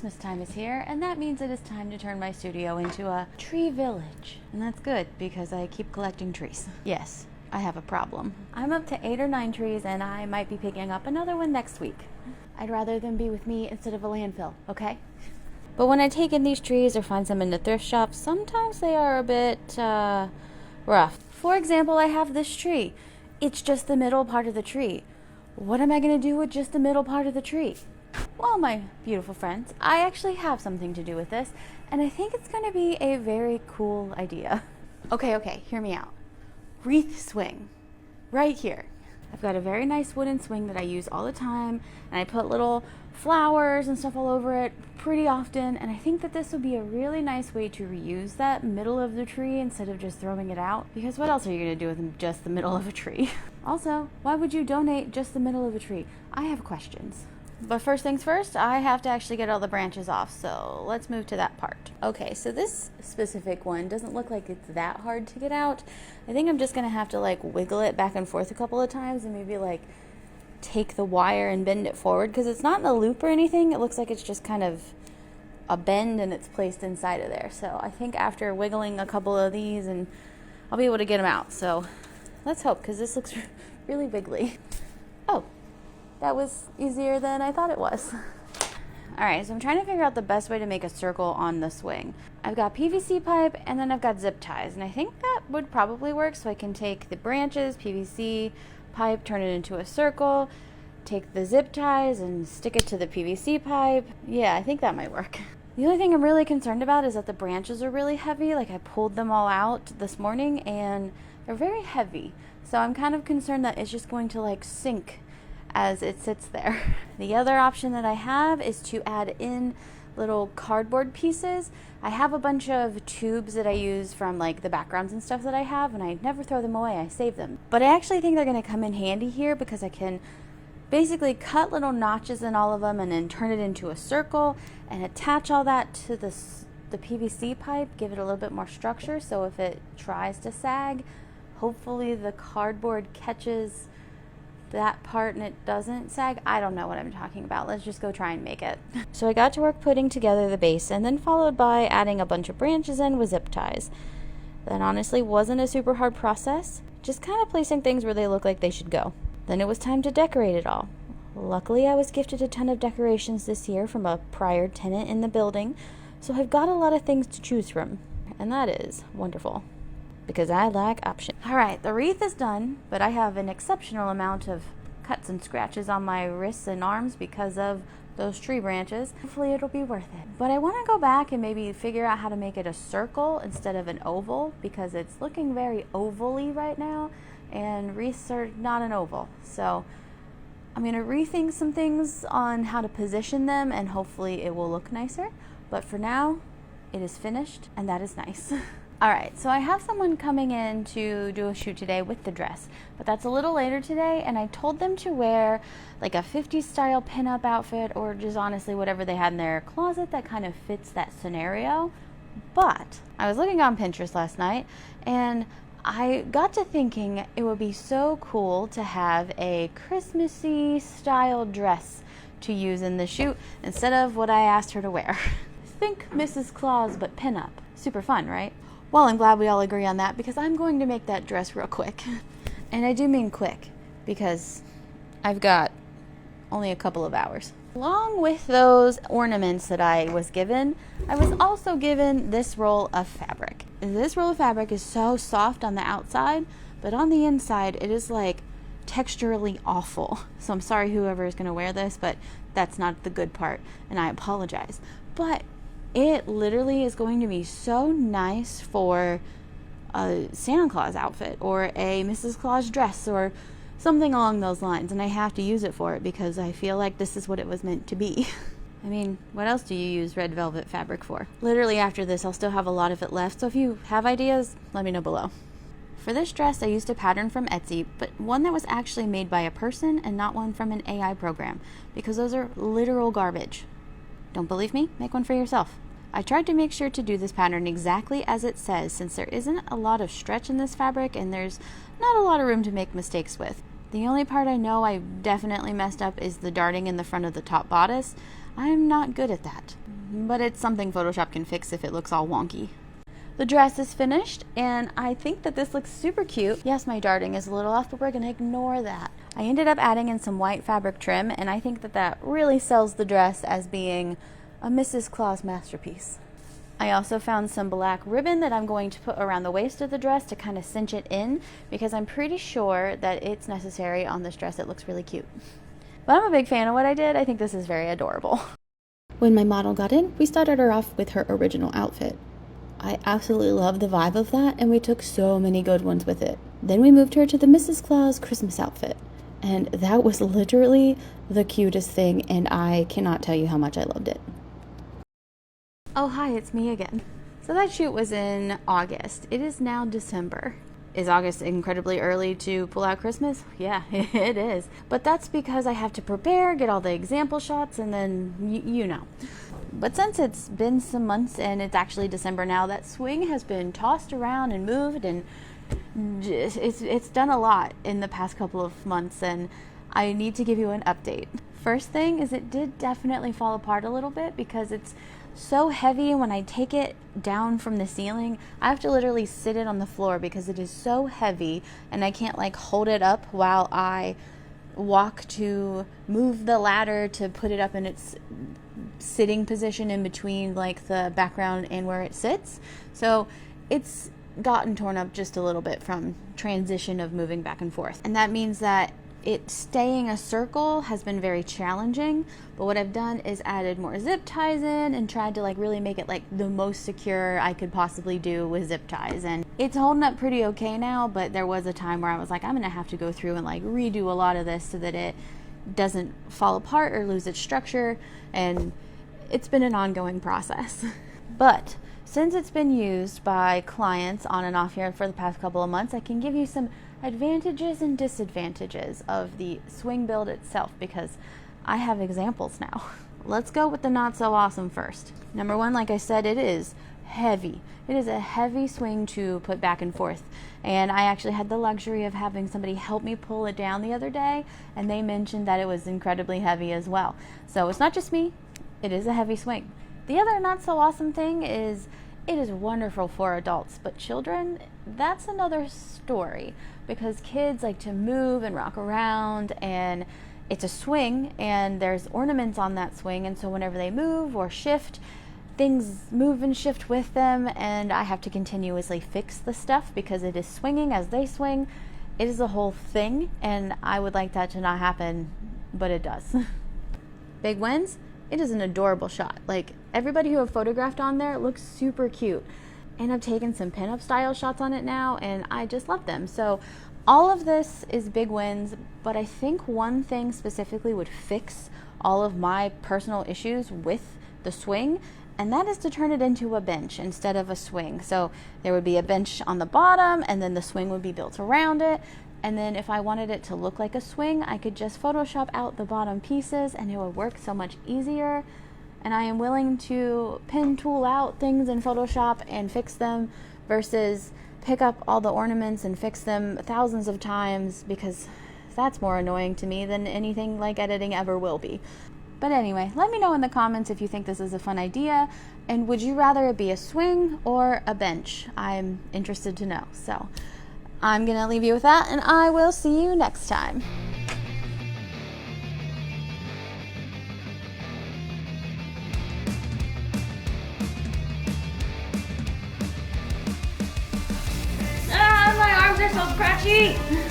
Christmas time is here, and that means it is time to turn my studio into a tree village. And that's good because I keep collecting trees. Yes, I have a problem. I'm up to 8 or 9 trees, and I might be picking up another one next week. I'd rather them be with me instead of a landfill, okay? But when I take in these trees or find some in the thrift shop, sometimes they are a bit rough. For example, I have this tree. It's just the middle part of the tree. What am I going to do with just the middle part of the tree? Well, my beautiful friends, I actually have something to do with this, and I think it's going to be a very cool idea. Okay, hear me out. Wreath swing. Right here. I've got a very nice wooden swing that I use all the time, and I put little flowers and stuff all over it pretty often, and I think that this would be a really nice way to reuse that middle of the tree instead of just throwing it out, because what else are you going to do with just the middle of a tree? Also, why would you donate just the middle of a tree? I have questions. But first things first, I have to actually get all the branches off, so let's move to that part. Okay, so this specific one doesn't look like it's that hard to get out. I think I'm just going to have to like wiggle it back and forth a couple of times and maybe like take the wire and bend it forward, because it's not in a loop or anything. It looks like it's just kind of a bend and it's placed inside of there. So I think after wiggling a couple of these, and I'll be able to get them out. So let's hope, because this looks really wiggly. Oh. That was easier than I thought it was. Alright, so I'm trying to figure out the best way to make a circle on the swing. I've got PVC pipe, and then I've got zip ties, and I think that would probably work. So I can take the branches, PVC pipe, turn it into a circle, take the zip ties and stick it to the PVC pipe. Yeah, I think that might work. The only thing I'm really concerned about is that the branches are really heavy. Like, I pulled them all out this morning and they're very heavy. So I'm kind of concerned that it's just going to like sink as it sits there. The other option that I have is to add in little cardboard pieces. I have a bunch of tubes that I use from like the backgrounds and stuff that I have, and I never throw them away, I save them. But I actually think they're going to come in handy here, because I can basically cut little notches in all of them and then turn it into a circle and attach all that to the PVC pipe, give it a little bit more structure, so if it tries to sag, hopefully the cardboard catches that part and it doesn't sag. I don't know what I'm talking about. Let's just go try and make it. So I got to work putting together the base, and then followed by adding a bunch of branches in with zip ties. That honestly wasn't a super hard process, just kind of placing things where they look like they should go. Then it was time to decorate it all. Luckily, I was gifted a ton of decorations this year from a prior tenant in the building, so I've got a lot of things to choose from, and that is wonderful, because I lack options. Alright, the wreath is done, but I have an exceptional amount of cuts and scratches on my wrists and arms because of those tree branches. Hopefully it'll be worth it. But I want to go back and maybe figure out how to make it a circle instead of an oval, because it's looking very oval-y right now, and wreaths are not an oval. So I'm going to rethink some things on how to position them, and hopefully it will look nicer. But for now, it is finished, and that is nice. Alright, so I have someone coming in to do a shoot today with the dress, but that's a little later today, and I told them to wear like a 50s style pinup outfit, or just honestly whatever they had in their closet that kind of fits that scenario. But I was looking on Pinterest last night, and I got to thinking it would be so cool to have a Christmassy style dress to use in the shoot instead of what I asked her to wear. Think Mrs. Claus, but pinup. Super fun, right? Well, I'm glad we all agree on that, because I'm going to make that dress real quick. And I do mean quick, because I've got only a couple of hours. Along with those ornaments that I was given, I was also given this roll of fabric. This roll of fabric is so soft on the outside, but on the inside it is like texturally awful. So I'm sorry whoever is going to wear this, but that's not the good part, and I apologize. But it literally is going to be so nice for a Santa Claus outfit or a Mrs. Claus dress or something along those lines, and I have to use it for it because I feel like this is what it was meant to be. I mean, what else do you use red velvet fabric for? Literally after this, I'll still have a lot of it left, so if you have ideas, let me know below. For this dress, I used a pattern from Etsy, but one that was actually made by a person and not one from an AI program, because those are literal garbage. Don't believe me? Make one for yourself. I tried to make sure to do this pattern exactly as it says, since there isn't a lot of stretch in this fabric and there's not a lot of room to make mistakes with. The only part I know I definitely messed up is the darting in the front of the top bodice. I'm not good at that. but it's something Photoshop can fix if it looks all wonky. The dress is finished, and I think that this looks super cute. Yes, my darting is a little off, but we're gonna ignore that. I ended up adding in some white fabric trim, and I think that that really sells the dress as being a Mrs. Claus masterpiece. I also found some black ribbon that I'm going to put around the waist of the dress to kind of cinch it in, because I'm pretty sure that it's necessary on this dress. It looks really cute. But I'm a big fan of what I did. I think this is very adorable. When my model got in, we started her off with her original outfit. I absolutely love the vibe of that, and we took so many good ones with it. Then we moved her to the Mrs. Claus Christmas outfit, and that was literally the cutest thing, and I cannot tell you how much I loved it. Oh hi, it's me again. So that shoot was in August. It is now December. Is August incredibly early to pull out Christmas? Yeah, it is. But that's because I have to prepare, get all the example shots, and then you know. But since it's been some months and it's actually December now, that swing has been tossed around and moved, and it's done a lot in the past couple of months, and I need to give you an update. First thing is it did definitely fall apart a little bit because it's so heavy, and when I take it down from the ceiling, I have to literally sit it on the floor because it is so heavy, and I can't like hold it up while I walk to move the ladder to put it up in its sitting position in between like the background and where it sits. So it's gotten torn up just a little bit from transition of moving back and forth, and that means that it staying a circle has been very challenging. But what I've done is added more zip ties in and tried to like really make it like the most secure I could possibly do with zip ties, and it's holding up pretty okay now. But there was a time where I was like, I'm gonna have to go through and like redo a lot of this so that it doesn't fall apart or lose its structure, and it's been an ongoing process. But since it's been used by clients on and off here for the past couple of months, I can give you some advantages and disadvantages of the swing build itself because I have examples now. Let's go with the not so awesome first. Number one, like I said, it is heavy. It is a heavy swing to put back and forth, and I actually had the luxury of having somebody help me pull it down the other day, and they mentioned that it was incredibly heavy as well. So it's not just me, it is a heavy swing. The other not so awesome thing is it is wonderful for adults, but children, that's another story, because kids like to move and rock around, and it's a swing and there's ornaments on that swing, and so whenever they move or shift, things move and shift with them, and I have to continuously fix the stuff because it is swinging as they swing. It is a whole thing, and I would like that to not happen, but it does. Big wins? It is an adorable shot. Like, everybody who I've photographed on there looks super cute, and I've taken some pinup style shots on it now, and I just love them. So all of this is big wins, but I think one thing specifically would fix all of my personal issues with the swing, and that is to turn it into a bench instead of a swing. So there would be a bench on the bottom, and then the swing would be built around it. And then if I wanted it to look like a swing, I could just Photoshop out the bottom pieces and it would work so much easier. And I am willing to pin tool out things in Photoshop and fix them versus pick up all the ornaments and fix them thousands of times, because that's more annoying to me than anything like editing ever will be. But anyway, let me know in the comments if you think this is a fun idea, and would you rather it be a swing or a bench? I'm interested to know. So I'm gonna leave you with that, and I will see you next time. Ah, my arms are so scratchy!